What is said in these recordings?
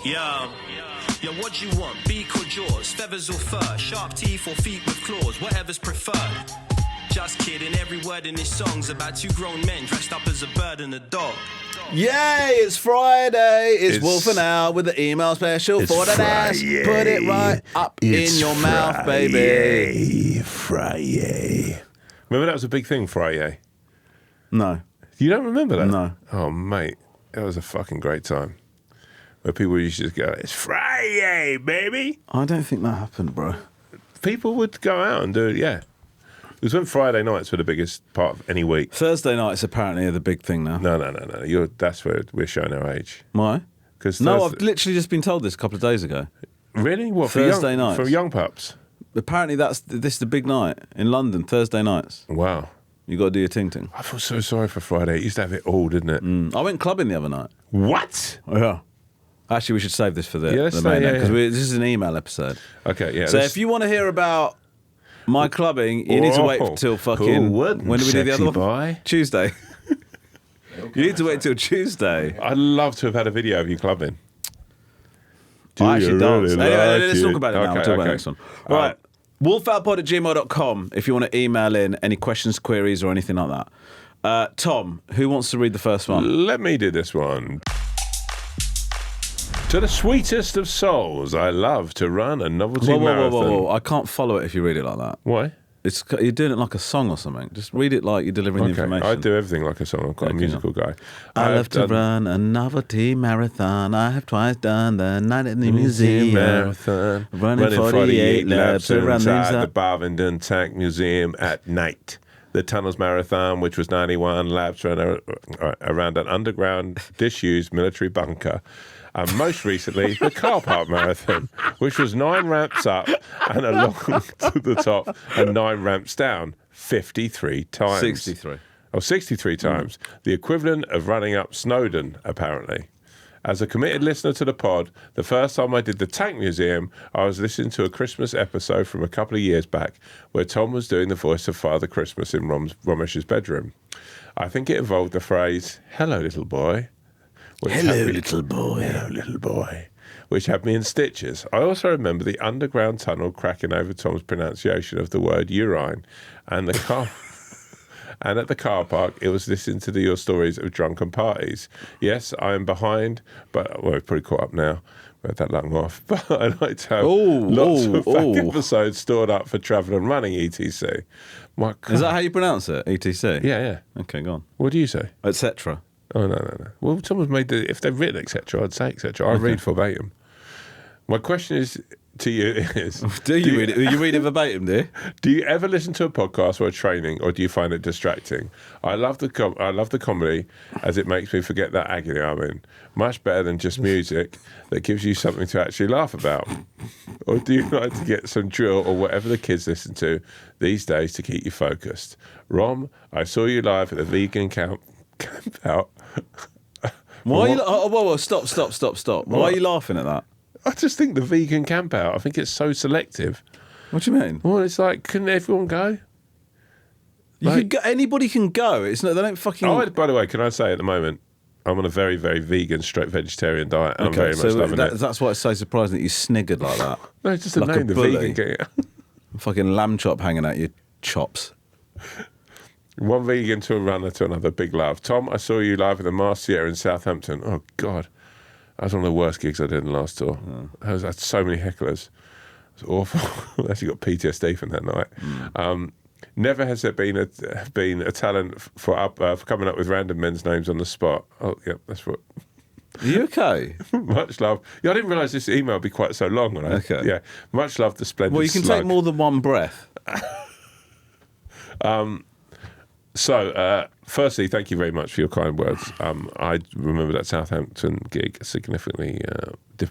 Yo, what do you want? Beak or jaws? Feathers or fur? Sharp teeth or feet with claws? Whatever's preferred. Just kidding, every word in this song's about two grown men dressed up as a bird and a dog. Yay, it's Friday. It's Wolf and Al with the email special for the dash. Put it right up in your mouth, baby. Fri-yay. Remember that was a big thing, Fri-yay? No. You don't remember that? No. Oh, mate, that was a fucking great time. Where people used to just go, it's Fri-yay, baby. I don't think that happened, bro. People would go out and do it, yeah. It was when Friday nights were the biggest part of any week. Thursday nights apparently are the big thing now. No. That's where we're showing our age. Why? No, I've literally just been told this a couple of days ago. Really? What, Thursday nights? For young pups? Apparently this is the big night in London, Thursday nights. Wow. You got to do your ting-ting. I feel so sorry for Friday. It used to have it all, didn't it? I went clubbing the other night. What? Yeah. Actually, we should save this for the main because this is an email episode. Okay, yeah. So if you want to hear about my clubbing, you need to wait till fucking... when do we do the other one? Tuesday. You need to wait till Tuesday. I'd love to have had a video of you clubbing. I actually dance. Really anyway, let's talk about it now. We'll talk about the next one. Right. wolfoutpod@gmail.com if you want to email in any questions, queries, or anything like that. Tom, who wants to read the first one? Let me do this one. To the sweetest of souls, I love to run a novelty marathon. Whoa. I can't follow it if you read it like that. Why? You're doing it like a song or something. Just read it like you're delivering the information. I do everything like a song. I'm quite a musical guy. I love to run a novelty marathon. I have twice done the night at the museum marathon. Running 48 laps around inside the Barvington Tank Museum at night. The Tunnels Marathon, which was 91 laps around an underground disused military bunker. And most recently, the Car Park Marathon, which was 9 ramps up and along to the top and 9 ramps down 53 times. 63. Oh, 63 times. The equivalent of running up Snowdon, apparently. As a committed listener to the pod, the first time I did the Tank Museum, I was listening to a Christmas episode from a couple of years back where Tom was doing the voice of Father Christmas in Romish's bedroom. I think it involved the phrase, "Hello, little boy." Hello, little boy. Hello, little boy. Which had me in stitches. I also remember the underground tunnel cracking over Tom's pronunciation of the word urine. And the car... And at the car park, it was listening to your stories of drunken parties. Yes, I am behind, but... Well, we've probably caught up now. We had that long off. But I like to have lots of back episodes stored up for travel and running, etc. Is that how you pronounce it, etc.? Yeah. Okay, go on. What do you say? Etc. Oh, no. Well, someone's made if they've written etc., I'd say etc. I read verbatim. My question is to you is... do you read it? You read it verbatim, do you? Do you ever listen to a podcast or a training, or do you find it distracting? I love the comedy, as it makes me forget that agony I'm in. Much better than just music that gives you something to actually laugh about. Or do you like to get some drill or whatever the kids listen to these days to keep you focused? Rom, I saw you live at the vegan Campout. Why are you... Whoa, stop. Why are you laughing at that? I just think the vegan Campout, I think it's so selective. What do you mean? Well, it's like, couldn't everyone go? Anybody can go. It's not. They don't fucking... Oh, by the way, can I say at the moment, I'm on a very, very vegan, straight vegetarian diet, and I'm very much loving it. That's why it's so surprising that you sniggered like that. No, it's just the like name, the vegan. Fucking lamb chop hanging out your chops. One vegan to a runner to another, big love. Tom, I saw you live at the Mars Theatre in Southampton. Oh, God. That was one of the worst gigs I did in the last tour. I had so many hecklers. It was awful. I actually got PTSD from that night. Never has there been a talent for coming up with random men's names on the spot. Oh, yeah, that's what... Are you okay? Much love. Yeah, I didn't realise this email would be quite so long. Okay. Yeah. Much love, the splendid Well, you can slug. take more than one breath. So, firstly, thank you very much for your kind words. I remember that Southampton gig significantly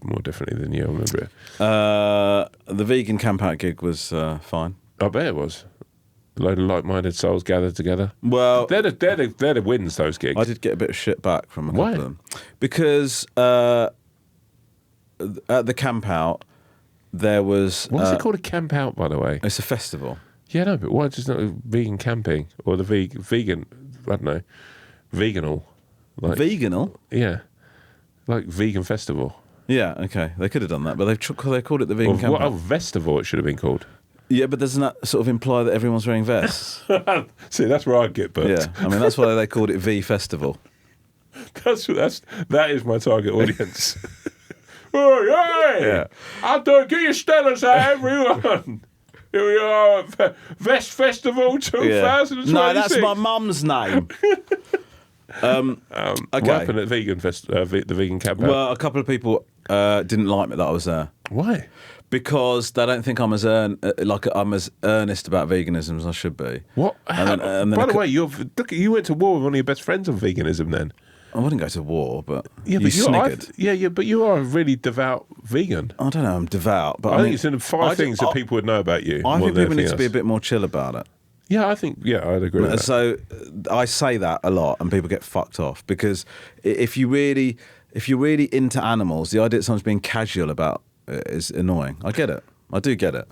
more differently than you. I remember it. The vegan Campout gig was fine. I bet it was. A load of like-minded souls gathered together. Well, they're the wins, those gigs. I did get a bit of shit back from a couple Why? of them. Because at the Campout, there was... What's it called, a Campout, by the way? It's a festival. Yeah, no, but why just not vegan camping? Or the vegan, I don't know, veganal. Veganal? Yeah. Like vegan festival. Yeah, okay. They could have done that, but they called it the vegan camp. What Vestival it should have been called. Yeah, but doesn't that sort of imply that everyone's wearing vests? See, that's where I'd get booked. Yeah, I mean, that's why they called it V Festival. That is my target audience. Oh, yeah. I'll do it. Get your Stellas out, everyone. Here we are at Vest Festival 2026. Yeah. No, that's my mum's name. Okay. What happened at the vegan camp? Well, a couple of people didn't like me that I was there. Why? Because they don't think I'm as earnest about veganism as I should be. What? And then by the way, you went to war with one of your best friends on veganism then. I wouldn't go to war, but yeah, you sniggered. But you are a really devout vegan. I don't know, I'm devout. But I think it's in the five things that people would know about you. I think people need to be a bit more chill about it. Yeah, I'd agree with that. So I say that a lot and people get fucked off because if you're really into animals, the idea that someone's being casual about it is annoying. I get it. I do get it.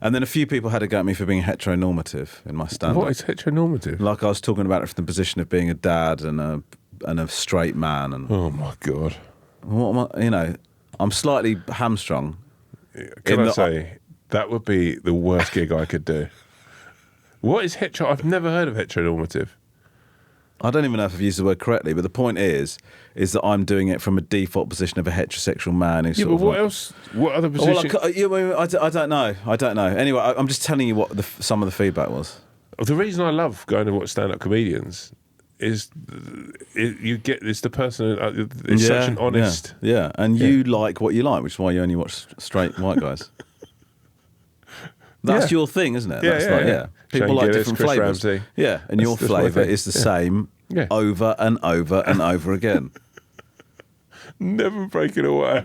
And then a few people had a go at me for being heteronormative in my stand-up. What is heteronormative? Like I was talking about it from the position of being a dad and a straight man. And oh my God. What am I, I'm slightly hamstrung. Can I say, that would be the worst gig I could do. What is I've never heard of heteronormative. I don't even know if I've used the word correctly, but the point is that I'm doing it from a default position of a heterosexual man. Who's but what else? What other position? Well, I don't know. I don't know. Anyway, I'm just telling you what some of the feedback was. The reason I love going to watch stand-up comedians is it's the person. It's such an honest. Yeah, and you like what you like, which is why you only watch straight white guys. That's your thing, isn't it? Yeah. People Shane like Gillis, different Chris flavours. Ramsey. Yeah, and your flavour is the same over and over and over again. Never break it away.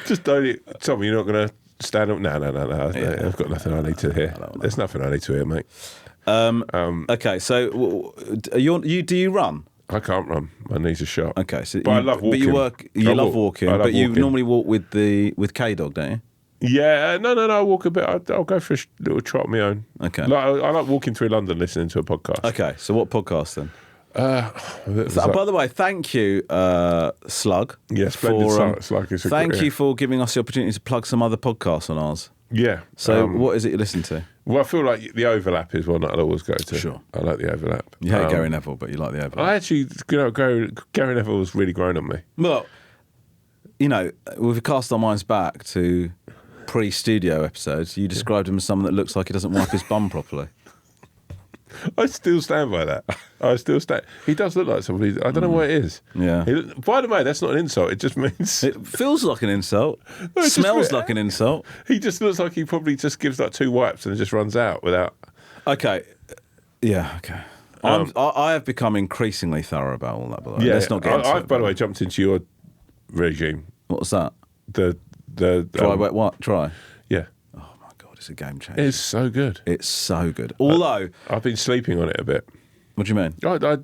Just don't. Tommy, you're not going to stand up. No. Yeah. I've got nothing I need to hear. There's nothing I need to hear, mate. Okay, so do you run? I can't run. My knees are shot. Okay, so but I love walking. But you love walking. But you normally walk with K-Dog, don't you? Yeah, no. I walk a bit. I'll go for a little trot on my own. Okay. I like walking through London listening to a podcast. Okay, so what podcast then? By the way, thank you, Slug. Yeah, splendid Slug. Thank you for giving us the opportunity to plug some other podcasts on ours. Yeah. So what is it you listen to? Well, I feel like the Overlap is one that I'll always go to. Sure. I like the Overlap. You hate Gary Neville, but you like the Overlap. I actually, Gary Neville was really grown on me. Well, we've cast our minds back to pre-studio episodes. You described him as someone that looks like he doesn't wipe his bum properly. I still stand by that. I still stand. He does look like somebody. I don't know what it is. Yeah. By the way, that's not an insult. It just means it feels like an insult. No, it smells like an insult. He just looks like he probably just gives like 2 wipes and just runs out without. Okay. Yeah. Okay. I have become increasingly thorough about all that. By the way. Let's not get into I've, by the way, jumped into your regime. What's that? The dry, wet, what? Dry. Yeah. Oh my God, it's a game changer. It's so good. It's so good. Although I've been sleeping on it a bit. What do you mean?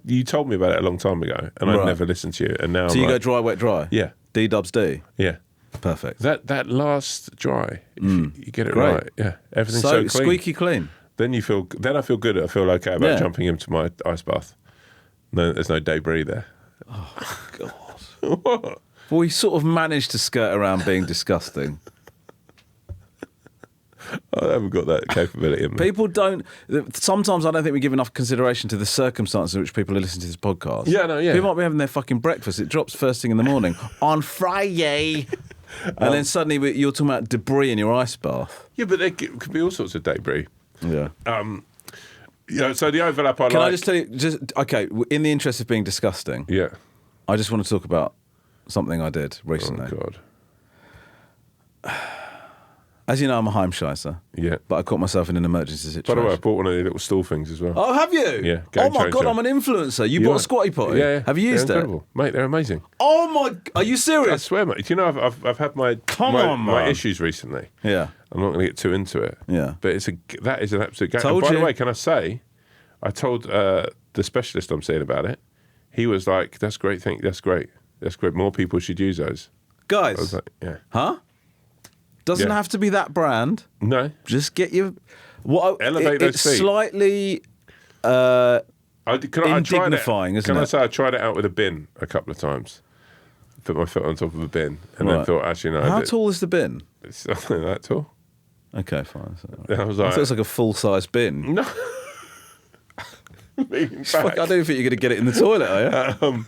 You told me about it a long time ago, and I never listened to you. And now, so you go dry, wet, dry. Yeah. D-dubs D. Yeah. Perfect. That last dry, you get it right. Yeah. Everything's so clean. Squeaky clean. Then I feel good. I feel okay about jumping into my ice bath. No, there's no debris there. Oh God. What? Well, we sort of managed to skirt around being disgusting. I haven't got that capability in me. People don't. Sometimes I don't think we give enough consideration to the circumstances in which people are listening to this podcast. Yeah, no, yeah. People might be having their fucking breakfast. It drops first thing in the morning on Fri-yay. And then suddenly you're talking about debris in your ice bath. Yeah, but there could be all sorts of debris. Yeah. So the Overlap Can I just tell you, okay, in the interest of being disgusting, yeah, I just want to talk about something I did recently. Oh, God. As you know, I'm a Heimscheißer. Yeah. But I caught myself in an emergency situation. By the way, I bought one of the little stool things as well. Oh, have you? Yeah. Oh, my God, I'm an influencer. You bought a Squatty potty? Yeah. Have you used it? Incredible. Mate, they're amazing. Oh, my... Are you serious? I swear, mate. Do you know, I've had my issues recently. Yeah. I'm not going to get too into it. Yeah. But that is an absolute game. Told By you. the way, can I say, I told the specialist I'm seeing about it. He was like, that's great. That's great. More people should use those. Guys. I was like, yeah. Huh? Doesn't have to be that brand. No. Just get your... Elevate those feet. It's slightly indignifying, isn't it? Can I say I tried it out with a bin a couple of times? put my foot on top of a bin, and then Right. thought, actually, no. How tall is the bin? It's something like that tall. Okay, fine. So, And I was I like, thought it's like a full-size bin. no. Leaning Fuck, back. I don't think you're going to get it in the toilet, are you?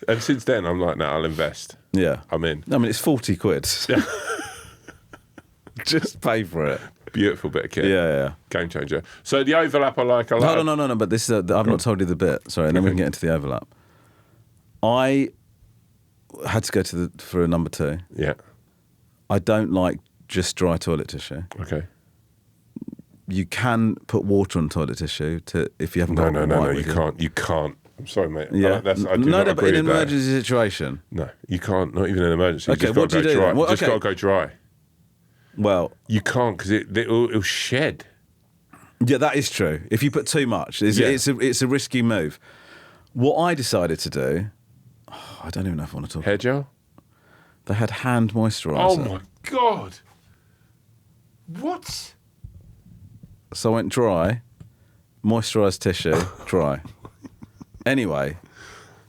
And since then, I'm like, no, I'll invest. Yeah. I'm in. I mean, it's 40 quid. Just pay for it. Beautiful bit of kit. Yeah. Game changer. So the overlap I like. No. But this is I've not told you the bit. Sorry, and then we can get into the overlap. I had to go for a number 2. Yeah. I don't like just dry toilet tissue. Okay. You can put water on toilet tissue if you haven't got No. You can't. I'm sorry, mate. Yeah. I do not but agree in an with that. emergency situation. No, you can't. Not even in an emergency. Okay, You just what do got to you go do dry. then? Well, Just okay. got to go dry. Well, You can't because it'll shed. yeah, that is true. If you put too much, it's a risky move. What I decided to do, I don't even know if I want to talk. Hair gel? They had hand moisturiser. Oh my God. What? So I went dry, moisturised tissue, dry. Anyway,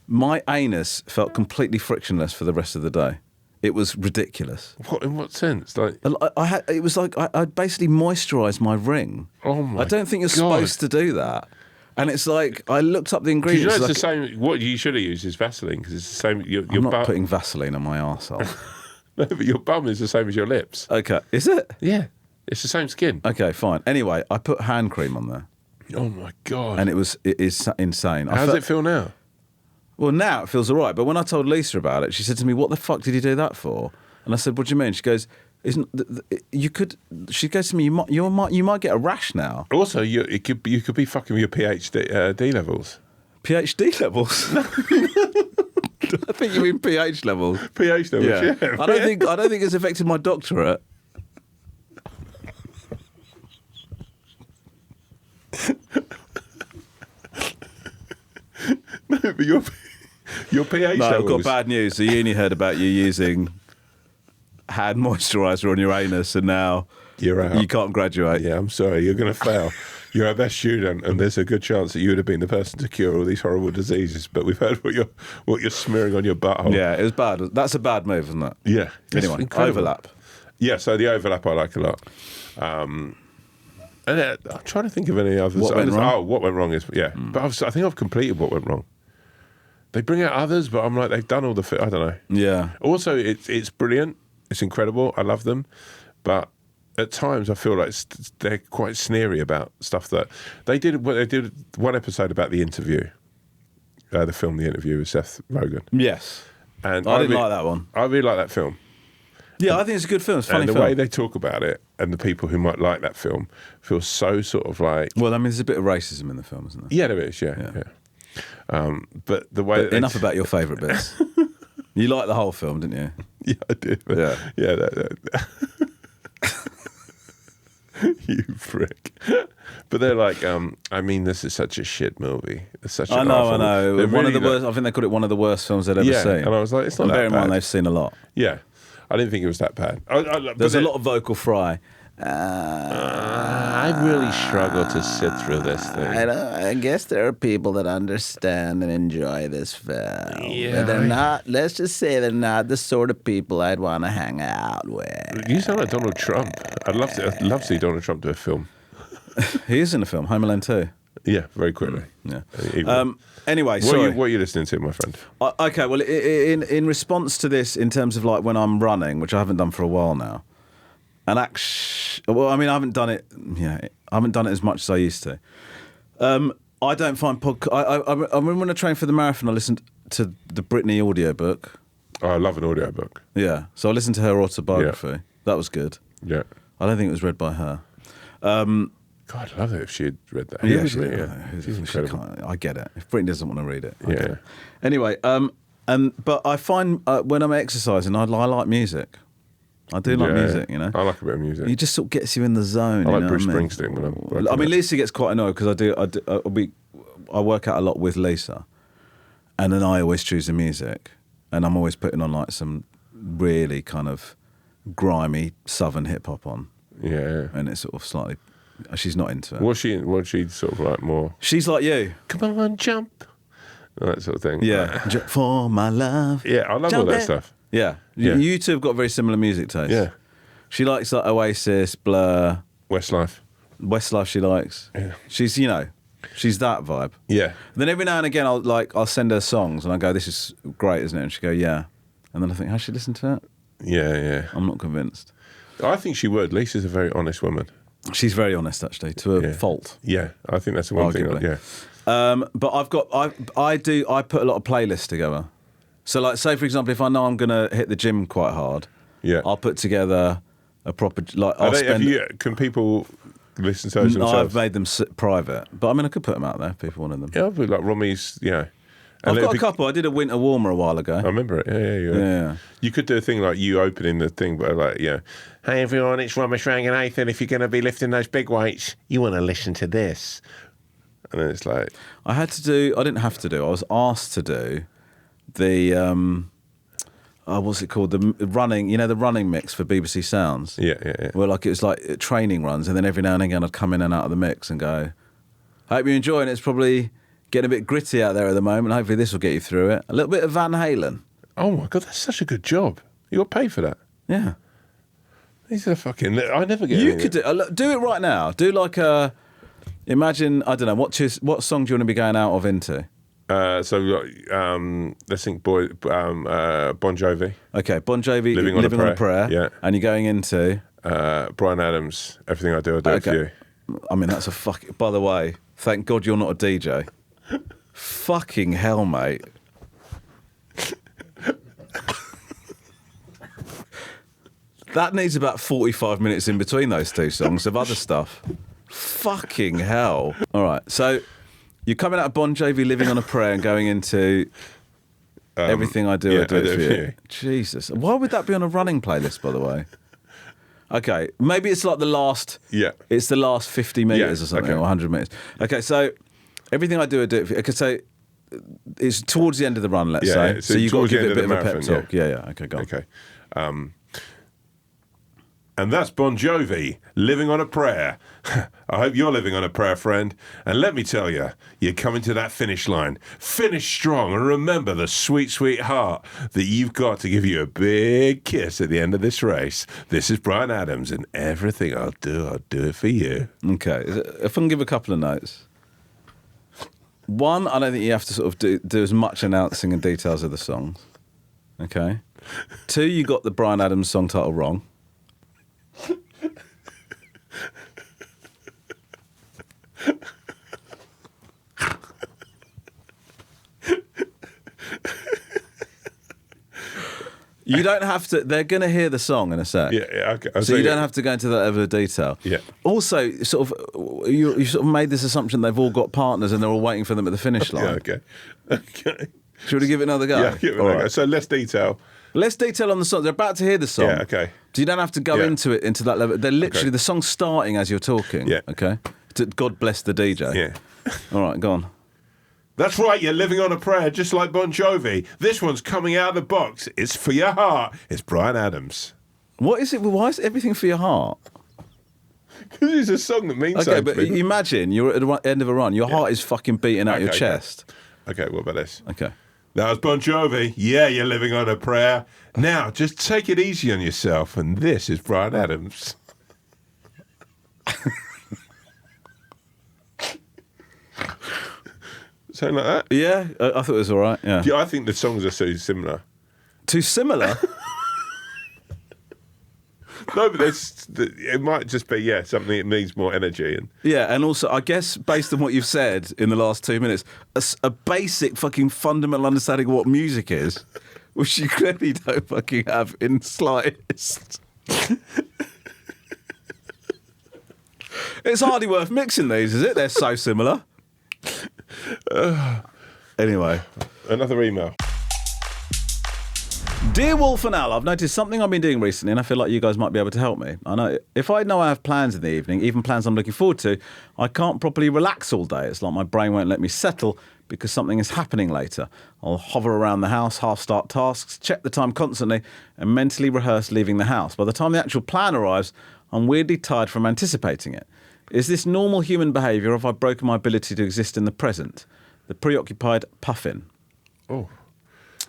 my anus felt completely frictionless for the rest of the day. It was ridiculous. What? In what sense? Like, It was like I basically moisturised my ring. oh my I don't think you're God. supposed to do that. And it's like, I looked up the You ingredients. know, it's like, the same. What you should have used is Vaseline because it's the same. Your I'm not bum, putting Vaseline on my arsehole. no, but your bum is the same as your lips. Okay, is it? Yeah, it's the same skin. Okay, fine. Anyway, I put hand cream on there, Oh my God. and it is insane. How does it feel now? Well, now it feels all right. But when I told Lisa about it, she said to me, "What the fuck did you do that for?" And I said, "What do you mean?" She goes, "Isn't you could?" She goes to me, "You might get a rash now." Also, you could be fucking with your PhD levels. PhD levels. I think you mean pH levels. pH levels. Yeah. I don't think it's affected my doctorate. No, but your pH No, levels. I've got bad news. The uni heard about you using hand moisturiser on your anus, and now You're out. you can't graduate. Yeah, I'm sorry. You're going to fail. You're our best student, and there's a good chance that you would have been the person to cure all these horrible diseases. But we've heard what you're smearing on your butthole. Yeah, it was bad. That's a bad move, isn't it? Yeah. It's Anyway, incredible. overlap. Yeah, so the overlap I like a lot. And I'm trying to think of any others. What went wrong? Oh, what went wrong is, yeah. But I think I've completed what went wrong. They bring out others, but I'm like, they've done all the I don't know. Yeah. Also, it's brilliant. It's incredible. I love them. But at times, I feel like they're quite sneery about stuff that they did. They did one episode about The Interview, the film The Interview with Seth Rogen. Yes. And I didn't like that one. I really like that film. Yeah, I think it's a good film. It's a funny And the film. way they talk about it, and the people who might like that film feel so sort of like. Well, I mean, there's a bit of racism in the film, isn't there? Yeah, there is. Yeah. But the way But enough about your favourite bits. You liked the whole film, didn't you? Yeah, I did. But Yeah. You prick. But they're like, I mean, this is such a shit movie. It's such. I know. They're One of really the worst. I think they called it one of the worst films they'd ever Yeah, seen. and I was like, it's not And that bear in mind, bad. they've seen a lot. Yeah, I didn't think it was that bad. There's a lot of vocal fry. I really struggle to sit through this thing. I guess there are people that understand and enjoy this film. Yeah, But they're not, let's just say they're not the sort of people I'd want to hang out with. You sound like Donald Trump. I'd love to see Donald Trump do a film. He is in a film, Home Alone 2. Yeah, very quickly. Yeah. Anyway, What sorry. are you listening to, my friend? Okay, well, in response to this, in terms of like when I'm running, which I haven't done for a while now, and well, I mean, I haven't done it. Yeah, I haven't done it as much as I used to. I don't find podcast. I remember when I trained for the marathon, I listened to the Britney audiobook. Oh, I love an audiobook. Yeah, so I listened to her autobiography. Yeah. That was good. Yeah. I don't think it was read by her. God, I'd love it if she had read that. She's incredible. I get it. If Britney doesn't want to read it, I get Yeah. it. Anyway, but I find when I'm exercising, I like music. I do like music, you know. I like a bit of music. It just sort of gets you in the zone. I like you know Bruce what I mean? Springsteen when I'm working I mean, out. Lisa gets quite annoyed because I work out a lot with Lisa, and then I always choose the music, and I'm always putting on like some really kind of grimy southern hip hop on, Yeah. and it's sort of slightly. She's not into it. Was she sort of like more? She's like you. Come on, jump. that sort of thing. Yeah. For my love. Yeah, I love all that stuff. Yeah. Yeah. You two have got very similar music taste. Yeah. She likes like Oasis, Blur, Westlife. Westlife she likes. Yeah. She's, she's that vibe. Yeah. Then every now and again I'll send her songs and I go, this is great, isn't it? And she go, yeah. And then I think, has she listened to it? Yeah. I'm not convinced. I think she would. Lisa's a very honest woman. She's very honest, actually, to a fault. Yeah, I think that's the one Arguably. thing. Yeah. But I put a lot of playlists together. So, like, say for example, if I know I'm gonna hit the gym quite hard, Yeah. I'll put together a proper Can people listen to those themselves? I've made them private, but I mean, I could put them out there if people wanted them. Yeah, I've like Romy's. I've got a couple. I did a winter warmer a while ago. I remember it. Yeah. You could do a thing like you opening the thing, but like, hey everyone, it's Ranga Bee Nathan. If you're going to be lifting those big weights, you want to listen to this. And then it's like, I didn't have to do. I was asked to do the what's it called? The running. The running mix for BBC Sounds. Yeah. Where like it was like training runs, and then every now and again I'd come in and out of the mix and go, "Hope you're enjoying it. It's probably getting a bit gritty out there at the moment. Hopefully this will get you through it." A little bit of Van Halen. Oh my God, that's such a good job. You got paid for that. Yeah. These are fucking. I never get. You could do it right now. Do like a. Imagine, I don't know, what song do you want to be going out of into? Let's think Bon Jovi. Okay, Bon Jovi, Living on a Prayer. Yeah. And you're going into? Bryan Adams, Everything I Do it for you. I mean, that's a fucking... By the way, thank God you're not a DJ. Fucking hell, mate. That needs about 45 minutes in between those two songs of other stuff. Fucking hell. All right, so you're coming out of Bon Jovi, Living on a Prayer, and going into Everything I Do, I Do It For You. Jesus. Why would that be on a running playlist, by the way? Okay, maybe it's like the last... Yeah. It's the last 50 metres or something, or 100 metres. Okay, so Everything I Do, I Do It For You. Okay, so it's towards the end of the run, let's say. Yeah. So you've got to give it a bit of a marathon, pep talk. Yeah. Okay, go on. Okay. And that's Bon Jovi, Living on a Prayer. I hope you're living on a prayer, friend. And let me tell you, you're coming to that finish line. Finish strong and remember the sweet, sweet heart that you've got to give you a big kiss at the end of this race. This is Bryan Adams, and everything I'll do it for you. Okay. If I can give a couple of notes. One, I don't think you have to sort of do as much announcing and details of the songs. Okay. Two, you got the Bryan Adams song title wrong. You don't have to. They're going to hear the song in a sec. Yeah, okay. So you don't have to go into that level of detail. Yeah. Also, sort of, you sort of made this assumption they've all got partners and they're all waiting for them at the finish line. Yeah, okay. Should we give it another go? Yeah, give it another go. So less detail. Less detail on the song. They're about to hear the song. Yeah, okay. So you don't have to go into that level. They're literally, the song's starting as you're talking. Yeah. Okay? God bless the DJ. Yeah. All right, go on. That's right, you're living on a prayer just like Bon Jovi. This one's coming out of the box. It's for your heart. It's Bryan Adams. What is it? Why is everything for your heart? Because it's a song that means Okay, something. but imagine you're at the end of a run. Your heart is fucking beating out your chest. Okay, what about this? Okay. That was Bon Jovi. Yeah, you're living on a prayer. Now, just take it easy on yourself. And this is Bryan Adams. Something like that? Yeah, I thought it was all right. Yeah. Yeah, I think the songs are so similar. Too similar? No, but it might just be, something that needs more energy. And also, I guess, based on what you've said in the last 2 minutes, a basic fucking fundamental understanding of what music is, which you clearly don't fucking have in slightest. It's hardly worth mixing these, is it? They're so similar. Anyway. Another email. Dear Wolf and Al, I've noticed something I've been doing recently and I feel like you guys might be able to help me. I know if I know I have plans in the evening, even plans I'm looking forward to, I can't properly relax all day. It's like my brain won't let me settle because something is happening later. I'll hover around the house, half-start tasks, check the time constantly and mentally rehearse leaving the house. By the time the actual plan arrives, I'm weirdly tired from anticipating it. Is this normal human behaviour or have I broken my ability to exist in the present? The preoccupied puffin. Oh,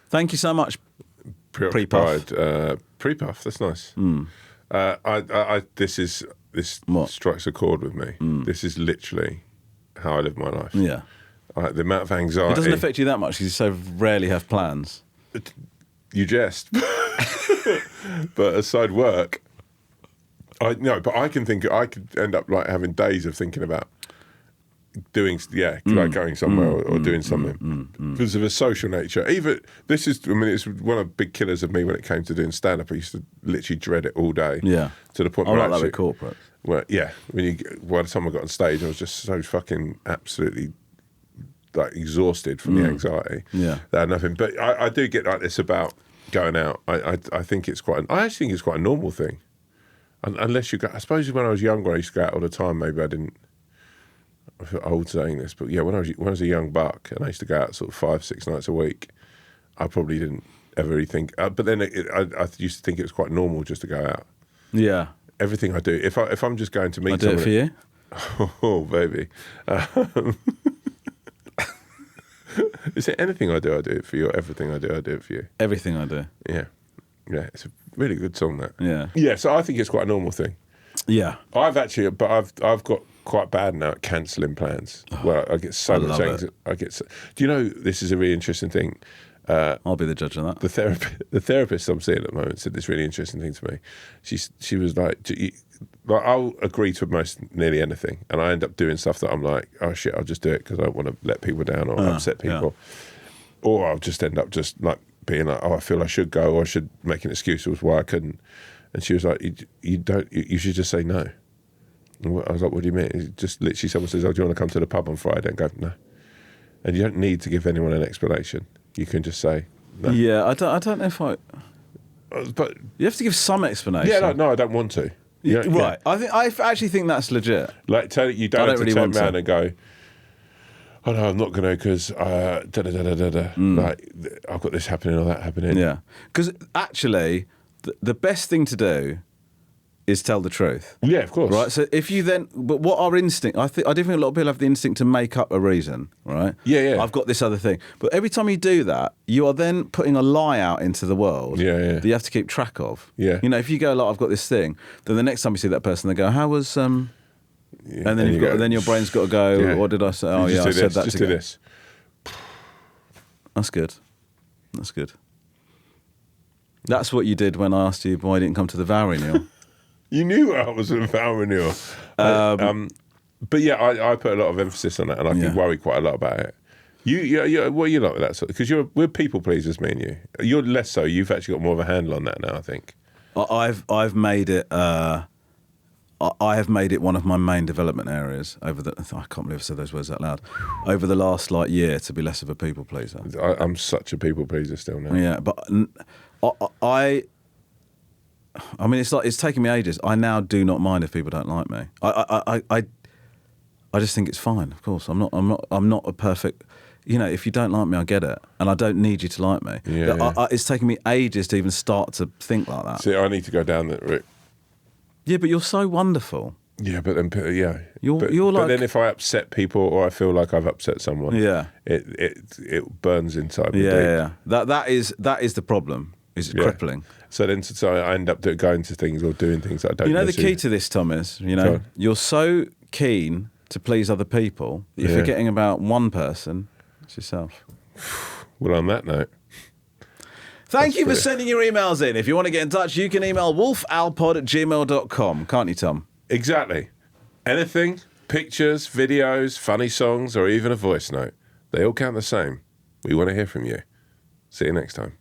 Thank you so much. preoccupied pre-puff. That's nice. This What? strikes a chord with me. This is literally how I live my life. Yeah. The amount of anxiety. It doesn't affect you that much because you so rarely have plans. You jest. But aside work, but I can think. I could end up like having days of thinking about doing, like going somewhere or doing something because of a social nature. Even this is, I mean, it's one of the big killers of me when it came to doing stand up. I used to literally dread it all day. Yeah. To the point I where like that actually, with corporate. well, yeah, by the time I got on stage, I was just so fucking absolutely like exhausted from the anxiety. Yeah. That I had nothing. But I do get like this about going out. I think it's I actually think it's quite a normal thing. Unless you go, I suppose when I was younger, I used to go out all the time. Maybe I didn't. I feel old saying this, but yeah, when I was a young buck and I used to go out sort of 5-6 nights a week, I probably didn't ever really think. But then I used to think it was quite normal just to go out. Yeah. Everything I do, if I'm just going to meet I do it for you. Oh, baby. Is there anything I do it for you, or everything I do it for you? Everything I do. Yeah. Yeah, it's a really good song, that. Yeah. Yeah, so I think it's quite a normal thing. Yeah. I've got quite bad now at cancelling plans. Well, I get so much anxiety. Do you know, this is a really interesting thing. I'll be the judge of that. The therapist I'm seeing at the moment said this really interesting thing to me. She was like, I'll agree to nearly anything, and I end up doing stuff that I'm like, oh shit, I'll just do it because I don't want to let people down or upset people, or I'll just end up just like being like, oh, I feel I should go, or I should make an excuse as why I couldn't. And she was like, you should just say no. And I was like, what do you mean? Just literally someone says, oh, do you want to come to the pub on Friday? And go, no. And you don't need to give anyone an explanation. You can just say no. Yeah, I don't know if But you have to give some explanation. yeah, no, I don't want to. Right. I actually think that's legit. Like, you don't have to turn around and go, oh no, I'm not going to because like I've got this happening or that happening. Yeah. Because actually, the best thing to do is tell the truth. Yeah, of course. Right. So if you but what our instinct? I do think a lot of people have the instinct to make up a reason. Right. Yeah. I've got this other thing, but every time you do that, you are then putting a lie out into the world. Yeah. That you have to keep track of. Yeah. You know, if you go like, I've got this thing, then the next time you see that person, they go, how was and then then your brain's got to go. What did I say? Oh yeah, I said that. Just do this. That's good. That's good. That's what you did when I asked you why you didn't come to the vow renewal. You knew I was a vow renewal. But yeah, I put a lot of emphasis on that, and I can worry quite a lot about it. You what are you like with that sort? Because we're people pleasers, me and you. You're less so. You've actually got more of a handle on that now, I think. I've made it. I have made it one of my main development areas I can't believe I said those words out loud. Over the last year, to be less of a people pleaser. I'm such a people pleaser still now. Yeah, but I mean, it's taken me ages. I now do not mind if people don't like me. I just think it's fine. Of course, I'm not a perfect. You know, if you don't like me, I get it, and I don't need you to like me. Yeah. It's taken me ages to even start to think like that. See, I need to go down that route. Yeah, but you're so wonderful. Yeah, but then you're like. But then if I upset people or I feel like I've upset someone, it burns inside me. Yeah. That is the problem. It's crippling. So then, I end up going to things or doing things that I don't. You know, the key to this, Tom, is you're so keen to please other people that you're forgetting about one person. It's yourself. Well, on that note. Thank you for sending your emails in. If you want to get in touch, you can email wolfalpod@gmail.com, can't you, Tom? Exactly. Anything, pictures, videos, funny songs, or even a voice note. They all count the same. We want to hear from you. See you next time.